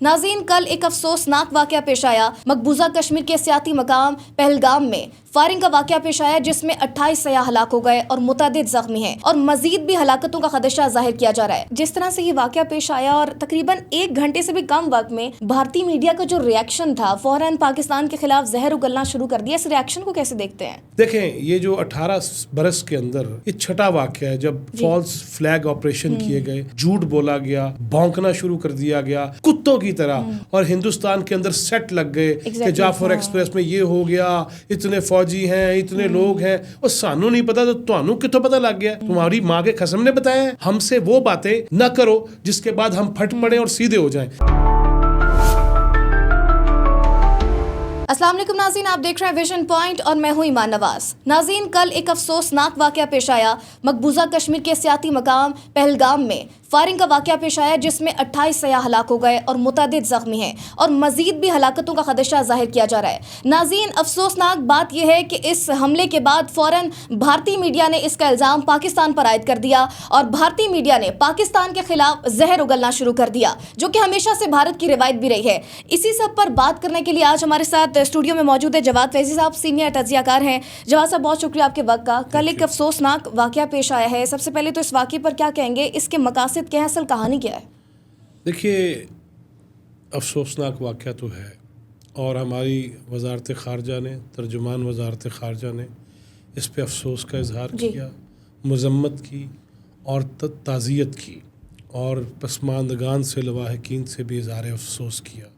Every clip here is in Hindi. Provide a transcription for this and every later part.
नाज़रीन, कल एक अफसोसनाक वाक़या पेश आया। मकबूजा कश्मीर के सियाती मकाम पहलगाम में फायरिंग का वाक़या पेश आया, जिसमें 28 सयाह हलाक हो गए और मुतअद्दिद ज़ख्मी हैं और मजीद भी हलाकतों का खदशा जाहिर किया जा रहा है। जिस तरह से ये वाक़या पेश आया और तकरीबन 1 घंटे से भी कम वक्त में भारतीय मीडिया का जो रिएक्शन था, फौरन पाकिस्तान के खिलाफ जहर उगलना शुरू कर दिया। इस रिएक्शन को कैसे देखते हैं? देखें, ये जो 18 बरस के अंदर ये छठा वाक़या है जब फॉल्स फ्लैग ऑपरेशन किए गए, झूठ बोला गया, भौंकना शुरू कर दिया गया कुत्तों की तरह, और हिंदुस्तान के अंदर सेट लग गए कि जाफर एक्सप्रेस में ये हो गया, इतने फौजी हैं, इतने लोग हैं, और सानू नहीं पता तो तुहानू कितों पता लग गया? तुम्हारी माँ के कसम ने बताया है। हमसे वो बातें न करो जिसके बाद हम फट पड़े और सीधे हो जाएं। अस्सलाम वालेकुम नाज़रीन, आप देख रहे हैं विजन पॉइंट और मैं हूं ईमान नवाज। नाज़रीन, कल एक अफसोसनाक वाक़या पेश आया। मकबूजा कश्मीर के सियाती मकाम पहलगाम में फायरिंग का वाक़या पेश आया, जिसमें 28 सयाह हलाक हो गए और मुतअद्दिद ज़ख्मी हैं और मजीद भी हलाकतों का खदशा जाहिर किया जा रहा है। नाज़रीन, अफसोसनाक बात यह है कि इस हमले के बाद फ़ौरन भारतीय मीडिया ने इसका इल्ज़ाम पाकिस्तान पर आयद कर दिया और भारतीय मीडिया ने पाकिस्तान के खिलाफ जहर उगलना शुरू कर दिया, जो कि हमेशा से भारत की रिवायत भी रही है। इसी सब पर बात करने के लिए आज हमारे साथ स्टूडियो में मौजूद है जवाद फैजी साहब, सीनियर तज्ज़ियाकार हैं। जवाद साहब, बहुत शुक्रिया आपके वक्त का। कल एक अफसोसनाक वाक़या पेश आया है, सबसे पहले तो इस वाक़े पर क्या कहेंगे? इसके मकासद क्या है, असल कहानी क्या है? देखिए, अफसोसनाक वाक़या तो है और हमारी वजारत ख़ारजा ने, तर्जुमान वजारत ख़ारजा ने इस पे अफसोस का इजहार किया, मज़म्मत की और ताज़ियत की, और पसमानदगान से, लवाहिकीन से भी इजहार अफसोस किया,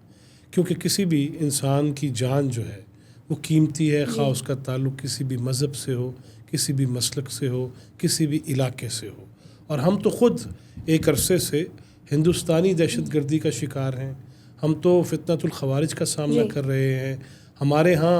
क्योंकि किसी भी इंसान की जान जो है वो कीमती है, खा उसका ताल्लुक़ किसी भी मज़हब से हो, किसी भी मसलक से हो, किसी भी इलाके से हो। और हम तो ख़ुद एक अरसे से हिंदुस्तानी दहशतगर्दी का शिकार हैं। हम तो फितनतुल खवारिज का सामना कर रहे हैं। हमारे यहाँ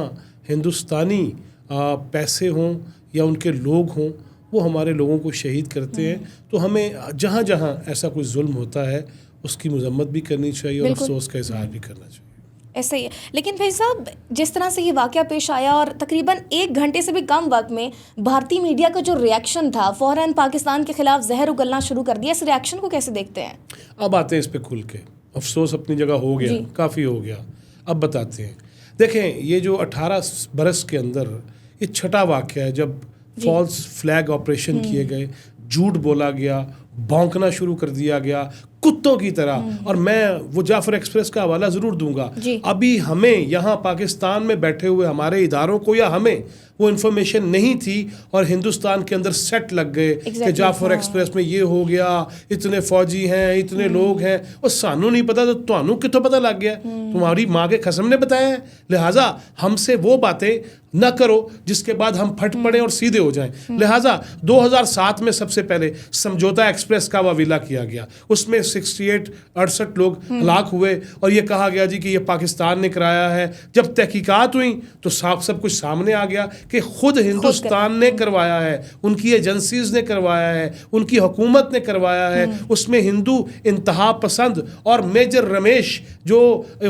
हिंदुस्तानी पैसे हों या उनके लोग हों, वो हमारे लोगों को शहीद करते हैं। तो हमें जहाँ जहाँ ऐसा कोई जुल्म होता है उसकी मज़म्मत भी करनी चाहिए और अफसोस का इजहार भी करना चाहिए। ऐसा ही है। लेकिन भाई साहब, जिस तरह से ये वाक़या पेश आया और तकरीबन 1 घंटे से भी कम वक्त में भारतीय मीडिया का जो रिएक्शन था, फ़ौरन पाकिस्तान के खिलाफ जहर उगलना शुरू कर दिया। इस रिएक्शन को कैसे देखते हैं? अब आते हैं इस पे खुल के। अफसोस अपनी जगह हो गया, काफ़ी हो गया, अब बताते हैं। देखें, ये जो 18 बरस के अंदर ये छठा वाक़या है जब फॉल्स फ्लैग ऑपरेशन किए गए, झूठ बोला गया, भौंकना शुरू कर दिया गया कुत्तों की तरह। और मैं वो जाफर एक्सप्रेस का हवाला ज़रूर दूंगा। अभी हमें यहाँ पाकिस्तान में बैठे हुए हमारे इदारों को या हमें वो इन्फॉर्मेशन नहीं थी और हिंदुस्तान के अंदर सेट लग गए कि जाफर एक्सप्रेस में ये हो गया, इतने फौजी हैं, इतने लोग हैं, और सानू नहीं पता तो तुहानू कितों पता लग गया? तुम्हारी माँ के कसम ने बताया है। लिहाजा हमसे वो बातें न करो जिसके बाद हम फट पड़े और सीधे हो जाएं। लिहाजा 2007 में सबसे पहले समझौता एक्सप्रेस का वाविला किया गया, उसमें 68 लोग हलाक हुए और ये कहा गया जी कि ये पाकिस्तान ने कराया है। जब तहकीकात हुई तो सब कुछ सामने आ गया कि खुद हिंदुस्तान ने करवाया है, उनकी एजेंसीज ने करवाया है, उनकी हुकूमत ने करवाया है। उसमें हिंदू इंतहा पसंद और मेजर रमेश जो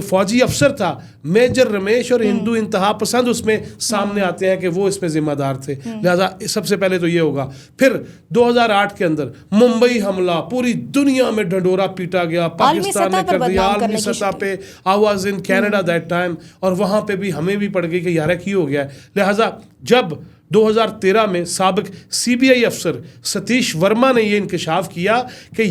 फौजी अफसर था, मेजर रमेश और हिंदू इंतहा पसंद उसमें सामने आते हैं कि वो इसमें जिम्मेदार थे। लिहाजा सबसे पहले तो ये होगा। फिर 2008 के अंदर मुंबई हमला, पूरी दुनिया में ढंढोरा पीटा गया, पाकिस्तान ने कर दिया। आलमी सतह पे I was in Canada that time, और वहाँ पे भी हमें भी पड़ गई कि यार की हो गया है। लिहाजा जब 2013 में साबिक CBI अफसर सतीश वर्मा ने ये इंकशाफ किया कि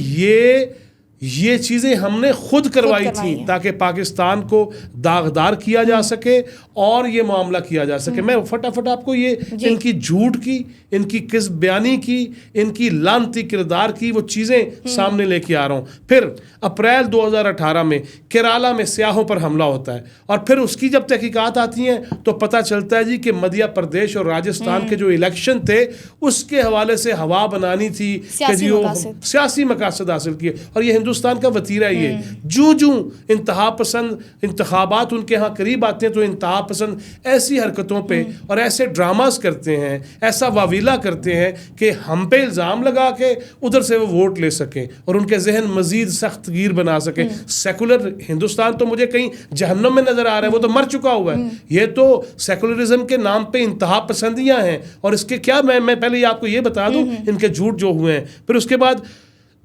ये चीज़ें हमने खुद करवाई थी ताकि पाकिस्तान को दागदार किया जा सके और ये मामला किया जा सके। मैं फटाफट आपको ये इनकी झूठ की, इनकी किस बयानी की, इनकी लानती किरदार की वो चीज़ें सामने लेके आ रहा हूँ। फिर अप्रैल 2018 में केरला में सियाहों पर हमला होता है और फिर उसकी जब तहकीकात आती हैं तो पता चलता है जी कि मध्य प्रदेश और राजस्थान के जो इलेक्शन थे उसके हवाले से हवा बनानी थी कि जी सियासी मकासद हासिल किए। और ये हिंदुस्तान का वतीरा ही है। जूं इंतहा पसंद इंतखाबात उनके यहाँ करीब आते हैं तो इंतहा पसंद ऐसी हरकतों पे और ऐसे ड्रामास करते हैं, ऐसा वाविला करते हैं कि हम पे इल्ज़ाम लगा के उधर से वो वोट ले सकें और उनके जहन मजीद सख्त गिर बना सकें। सेकुलर हिंदुस्तान तो मुझे कहीं जहन्नम में नजर आ रहा है, वो तो मर चुका हुआ है। ये तो सेकुलरिज्म के नाम पे इंतहा पसंदियां हैं। और इसके क्या मैं पहले आपको ये बता दूं इनके झूठ जो हुए हैं। फिर उसके बाद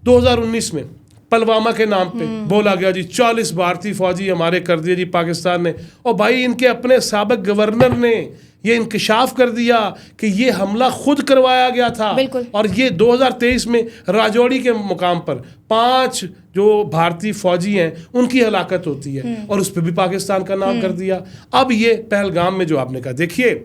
2019 में पुलवामा के नाम पे बोला गया जी 40 भारतीय फौजी हमारे कर दिए जी पाकिस्तान ने, और भाई इनके अपने साबिक गवर्नर ने ये इंकशाफ कर दिया कि ये हमला खुद करवाया गया था। और ये 2023 में राजौरी के मुकाम पर 5 जो भारतीय फौजी हैं उनकी हलाकत होती है, और उस पर भी पाकिस्तान का नाम कर दिया। अब ये पहलगाम में जो आपने कहा, देखिए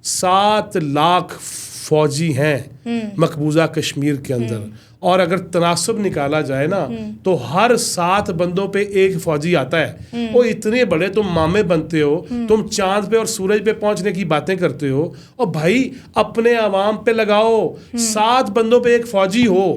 7 लाख फौजी हैं मकबूजा कश्मीर के अंदर, और अगर तनासब निकाला जाए ना तो हर 7 बंदों पे एक फौजी आता है। वो इतने बड़े तुम मामे बनते हो, तुम चांद पे और सूरज पे पहुंचने की बातें करते हो, और भाई अपने आवाम पे लगाओ 7 बंदों पे एक फौजी हो,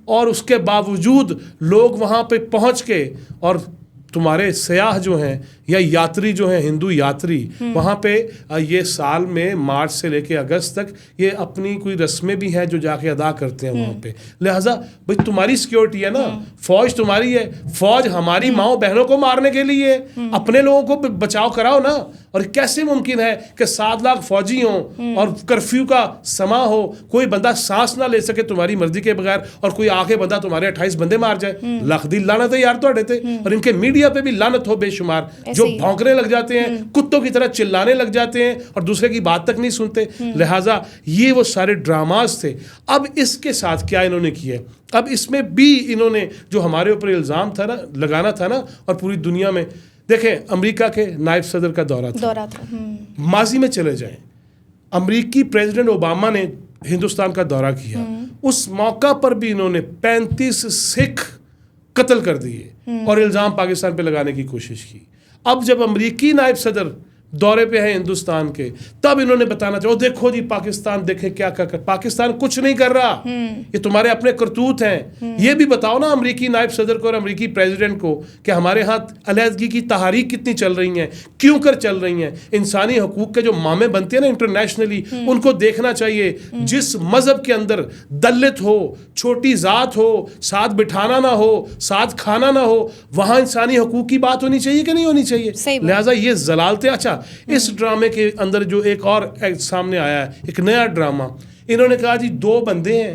और उसके बावजूद लोग वहां पे पहुंच के, और तुम्हारे सयाह जो हैं या यात्री जो हैं, हिंदू यात्री वहाँ पे ये साल में मार्च से लेके अगस्त तक ये अपनी कोई रस्में भी हैं जो जाके अदा करते हैं वहाँ पे। लिहाजा भाई तुम्हारी सिक्योरिटी है ना, फौज तुम्हारी है, फौज हमारी माओ बहनों को मारने के लिए, अपने लोगों को बचाव कराओ ना। और कैसे मुमकिन है कि 7 लाख फौजी हों और कर्फ्यू का समा हो, कोई बंदा सांस ना ले सके तुम्हारी मर्जी के बगैर, और कोई आके बंदा तुम्हारे 28 बंदे मार जाए। लख दी लानत है यार ਤੁਹਾਡੇ ਤੇ, और इनके मीडिया पे भी लानत हो बेशुमार, जो भौंकने लग जाते हैं, कुत्तों की तरह चिल्लाने लग जाते हैं और दूसरे की बात तक नहीं सुनते। लिहाजा ये वो सारे ड्रामास थे। अब इसके साथ क्या इन्होंने किया, अब इसमें भी इन्होंने जो हमारे ऊपर इल्ज़ाम था ना, लगाना था ना, और पूरी दुनिया में देखें, अमेरिका के नायब सदर का दौरा था। माजी में चले जाएं, अमेरिकी प्रेसिडेंट ओबामा ने हिंदुस्तान का दौरा किया, उस मौका पर भी इन्होंने 35 सिख कत्ल कर दिए और इल्ज़ाम पाकिस्तान पे लगाने की कोशिश की। अब जब अमेरिकी नायब सदर दौरे पे हैं हिंदुस्तान के, तब इन्होंने बताना चाहिए, देखो जी पाकिस्तान देखे क्या कर, पाकिस्तान कुछ नहीं कर रहा, ये तुम्हारे अपने करतूत हैं। ये भी बताओ ना अमेरिकी नायब सदर को और अमेरिकी प्रेसिडेंट को कि हमारे यहाँ अलहदगी की तहरीक कितनी चल रही हैं, क्यों कर चल रही हैं। इंसानी हकूक के जो मामे बनते हैं ना इंटरनेशनली, उनको देखना चाहिए। जिस मजहब के अंदर दलित हो, छोटी जात हो, साथ बिठाना ना हो, साथ खाना ना हो, वहाँ इंसानी हकूक की बात होनी चाहिए कि नहीं होनी चाहिए। लिहाजा ये जलालते, अच्छा इस ड्रामे के अंदर जो एक और सामने आया है, एक नया ड्रामा, इन्होंने कहा जी 2 बंदे हैं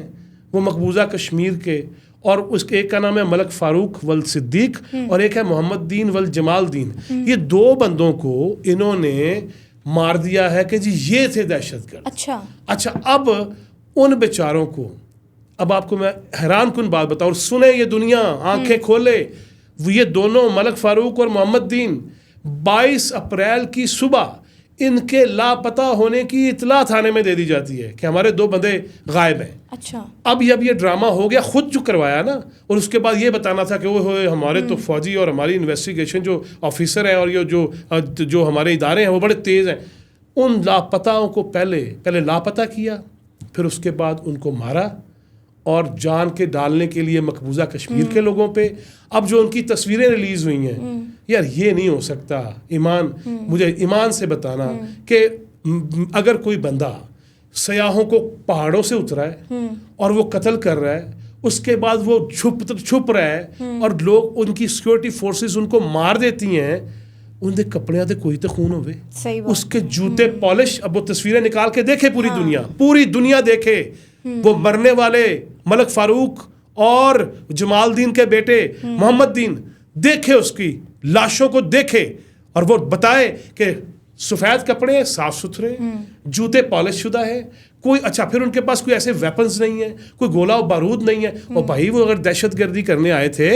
वो मकबूजा कश्मीर के, और उसके एक का नाम है मलक फारूक वल सिद्दीक और एक है मोहम्मद दीन वल जमाल दीन। ये 2 बंदों को इन्होंने मार दिया है कि जी ये थे दहशतगर्द। अच्छा अब उन बेचारों को, अब आपको मैं हैरान कुन बात बताऊं, सुने ये दुनिया, आंखें खोले, ये दोनों मलक फारूक और मोहम्मद दीन 22 अप्रैल की सुबह इनके लापता होने की इतला थाने में दे दी जाती है कि हमारे 2 बंदे गायब हैं। अच्छा, अब ये ड्रामा हो गया, खुद जो करवाया ना, और उसके बाद ये बताना था कि वो हमारे तो फौजी और हमारी इन्वेस्टिगेशन जो ऑफिसर हैं और ये जो हमारे इदारे हैं वो बड़े तेज़ हैं। उन लापताओं को पहले लापता किया, फिर उसके बाद उनको मारा और जान के डालने के लिए मकबूजा कश्मीर के लोगों पे। अब जो उनकी तस्वीरें रिलीज हुई हैं, यार ये नहीं हो सकता। मुझे ईमान से बताना कि अगर कोई बंदा सयाहों को पहाड़ों से उतरा है और वो कत्ल कर रहा है, उसके बाद वो छुप रहा है और लोग, उनकी सिक्योरिटी फोर्सेस उनको मार देती हैं, उनके कपड़े आते कोई तो खून होवे, उसके जूते पॉलिश। अब वो तस्वीरें निकाल के देखे पूरी दुनिया देखे, वो मरने वाले मलक फारूक और जमालदीन के बेटे मोहम्मद दीन देखे, उसकी लाशों को देखे, और वो बताए कि सफ़ेद कपड़े साफ सुथरे, जूते पॉलिश शुदा है, कोई अच्छा, फिर उनके पास कोई ऐसे वेपन्स नहीं है, कोई गोला बारूद नहीं है। और भाई वो अगर दहशतगर्दी करने आए थे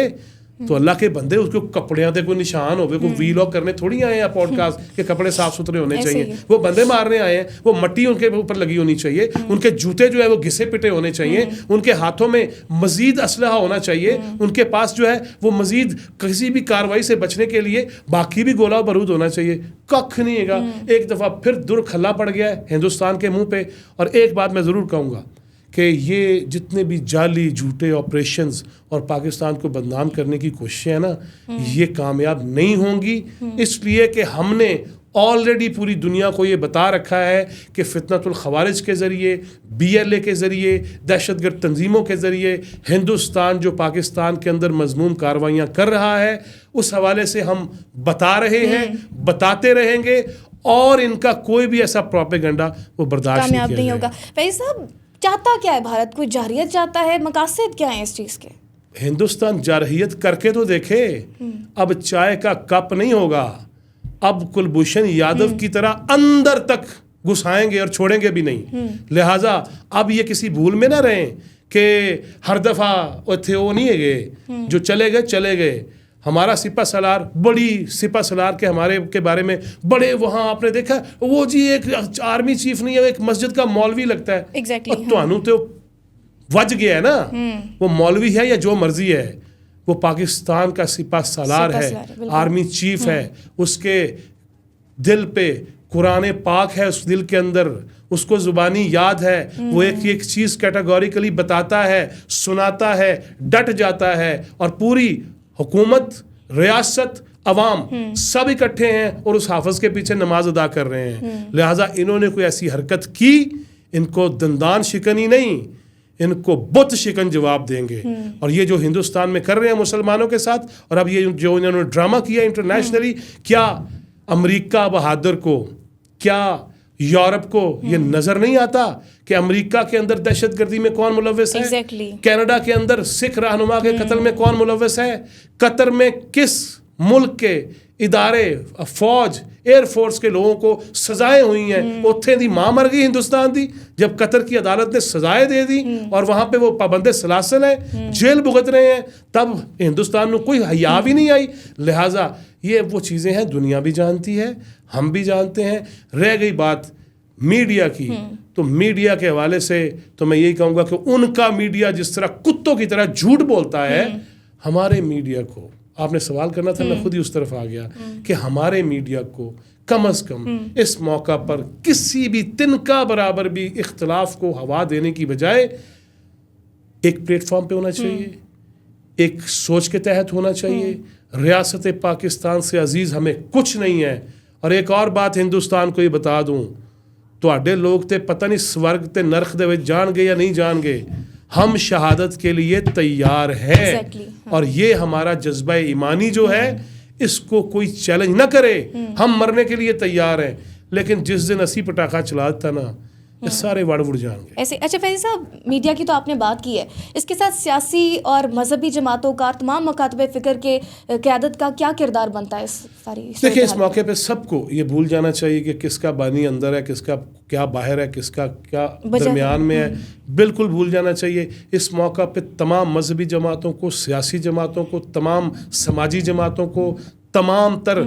तो अल्लाह के बंदे, उसके कपड़े दे कोई निशान हो, कोई वीलॉग करने थोड़ी आए हैं पॉडकास्ट के कपड़े साफ सुथरे होने चाहिए। वो बंदे मारने आए हैं, वो मट्टी उनके ऊपर लगी होनी चाहिए, उनके जूते जो है वो घिसे पिटे होने चाहिए, उनके हाथों में मजीद असलहा होना चाहिए, उनके पास जो है वो मजीद किसी भी कार्रवाई से बचने के लिए बाकी भी गोला बारूद होना चाहिए। कख नहीं है। एक दफ़ा फिर दुर खल्ला पड़ गया है हिंदुस्तान के मुँह पे। और एक बात मैं ज़रूर कहूँगा कि ये जितने भी जाली झूठे ऑपरेशंस और पाकिस्तान को बदनाम करने की कोशिशें हैं ना, ये कामयाब नहीं होंगी, इसलिए कि हमने ऑलरेडी पूरी दुनिया को ये बता रखा है कि फितनतुल खवारिज के ज़रिए, BLA के ज़रिए, दहशतगर्द तंजीमों के ज़रिए हिंदुस्तान जो पाकिस्तान के अंदर मजमूम कार्रवाइयाँ कर रहा है, उस हवाले से हम बता रहे हैं, बताते रहेंगे, और इनका कोई भी ऐसा प्रोपेगेंडा वो बर्दाश्त नहीं होगा। भाई साहब, चाहता क्या है भारत? कोई जारियत चाहता है? मकासद क्या है इस चीज़ के? हिंदुस्तान जारहियत करके तो देखे। अब चाय का कप नहीं होगा, अब कुलभूषण यादव की तरह अंदर तक घुसाएंगे और छोड़ेंगे भी नहीं। लिहाजा अब ये किसी भूल में ना रहें कि हर दफा थे वो नहीं है गए, जो चले गए। हमारा सिपा सलार, बड़ी सिपा सलार के हमारे के बारे में बड़े, वहाँ आपने देखा वो जी एक आर्मी चीफ नहीं है, एक मस्जिद का मौलवी लगता है। एग्जैक्टली। तो तो वज गया है ना, वो मौलवी है या जो मर्जी है, वो पाकिस्तान का सिपा सलार है, आर्मी चीफ है, उसके दिल पे कुरान पाक है, उस दिल के अंदर उसको जुबानी याद है, वो एक एक चीज कैटेगोरिकली बताता है, सुनाता है, डट जाता है, और पूरी हुकूमत, रियासत, अवाम सब इकट्ठे हैं और उस हाफिज के पीछे नमाज अदा कर रहे हैं। लिहाजा इन्होंने कोई ऐसी हरकत की, इनको दंदान शिकन ही नहीं, इनको बुत शिकन जवाब देंगे। और ये जो हिंदुस्तान में कर रहे हैं मुसलमानों के साथ, और अब ये जो इन्होंने ड्रामा किया इंटरनेशनली, क्या अमेरिका बहादुर को, क्या यूरोप को ये नजर नहीं आता कि अमेरिका के अंदर दहशतगर्दी में कौन मुलव्वस है? कनाडा के अंदर सिख रहनुमा के कत्ल में कौन मुलव्वस है? कतर में किस मुल्क के इदारे, फौज, एयरफोर्स के लोगों को सजाएं हुई हैं? उत्थे दी मां मर गई हिंदुस्तान दी जब कतर की अदालत ने सजाएं दे दी, और वहां पे वो पाबंदे सलासल हैं, जेल भुगत रहे हैं, तब हिंदुस्तान में कोई हया भी नहीं आई। लिहाजा ये वो चीज़ें हैं, दुनिया भी जानती है, हम भी जानते हैं। रह गई बात मीडिया की, तो मीडिया के हवाले से तो मैं यही कहूँगा कि उनका मीडिया जिस तरह कुत्तों की तरह झूठ बोलता है, हमारे मीडिया को, आपने सवाल करना था, मैं खुद ही उस तरफ आ गया कि हमारे मीडिया को कम अज़ कम इस मौका पर किसी भी तिनका बराबर भी इख्तलाफ को हवा देने की बजाय एक प्लेटफॉर्म पे होना चाहिए, एक सोच के तहत होना चाहिए। रियासत पाकिस्तान से अजीज हमें कुछ नहीं है। और एक और बात हिंदुस्तान को ये बता दूं, तुहाडे लोग ते पता नहीं स्वर्ग ते नरक दे विच जान गए या नहीं जान गए, हम शहादत के लिए तैयार हैं। और ये हमारा जज्बा ईमानी जो है, इसको कोई चैलेंज ना करे, हम मरने के लिए तैयार हैं। लेकिन जिस दिन असी पटाखा चला था ना, ये सारे वड़ जाएंगे ऐसे। अच्छा फैज़ी साहब, मीडिया की तो आपने बात की है, इसके साथ सियासी और मजहबी जमातों का, तमाम मकातबे फ़िक्र के क़यादत का क्या किरदार बनता है इस सारी? देखिए, इस मौके पे सबको ये भूल जाना चाहिए कि किसका बानी अंदर है, किसका क्या बाहर है, किसका क्या दरमियान में है, बिल्कुल भूल जाना चाहिए। इस मौका पे तमाम मजहबी जमातों को, सियासी जमातों को, तमाम समाजी जमातों को, तमाम तर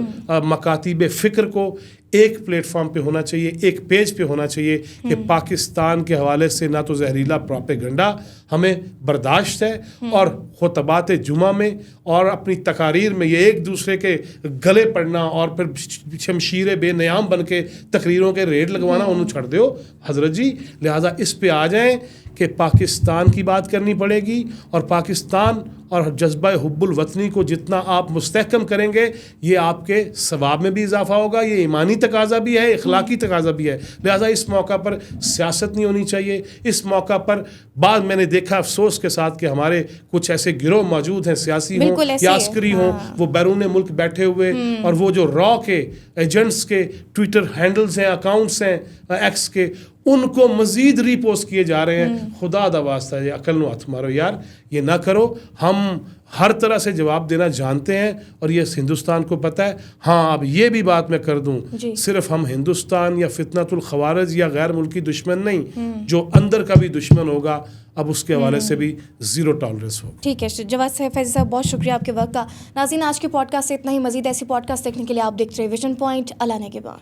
मकातीब फ़िक्र को एक प्लेटफॉर्म पे होना चाहिए, एक पेज पे होना चाहिए कि पाकिस्तान के हवाले से ना तो जहरीला प्रोपेगेंडा हमें बर्दाश्त है, और खुतबात जुमा में और अपनी तकारीर में ये एक दूसरे के गले पड़ना और फिर शमशीर बेनियाम बन के तकरीरों के रेड लगवाना, उन्हें छोड़ दो हजरत जी। लिहाजा इस पे आ जाएं कि पाकिस्तान की बात करनी पड़ेगी, और पाकिस्तान और जज्बा हुब्बुल वतनी को जितना आप मुस्तहकम करेंगे, ये आपके सवाब में भी इजाफा होगा, ये ईमानी तकाजा भी है, इखलाकी तकाजा भी है। लिहाजा इस मौका पर सियासत नहीं होनी चाहिए। इस मौका पर बाद मैंने देखा अफसोस के साथ कि हमारे कुछ ऐसे गिरोह मौजूद हैं, सियासी हों या अस्करी हों, वो बैरून मुल्क बैठे हुए, और वो जो रॉ के एजेंट्स के ट्विटर हैंडल्स हैं, अकाउंट्स हैं एक्स के, उनको मजीद रीपोस्ट किए जा रहे हैं। खुदा दा वास्ता है, अकल नो हथ मारो यार, ये ना करो। हम हर तरह से जवाब देना जानते हैं, और ये हिंदुस्तान को पता है। हाँ, अब ये भी बात मैं कर दूं, सिर्फ हम हिंदुस्तान या फितनतुल खवारिज या गैर मुल्की दुश्मन नहीं, जो अंदर का भी दुश्मन होगा, अब उसके हवाले से भी ज़ीरो टॉलरेंस हो। ठीक है जवाद फैज़ी साहब, बहुत शुक्रिया आपके वक्त का। नाज़रीन, आज के पॉडकास्ट से इतना ही। मजीद ऐसी पॉडकास्ट देखने के लिए आप देखते रहे विजन पॉइंट। अल्लाह ने के बाद।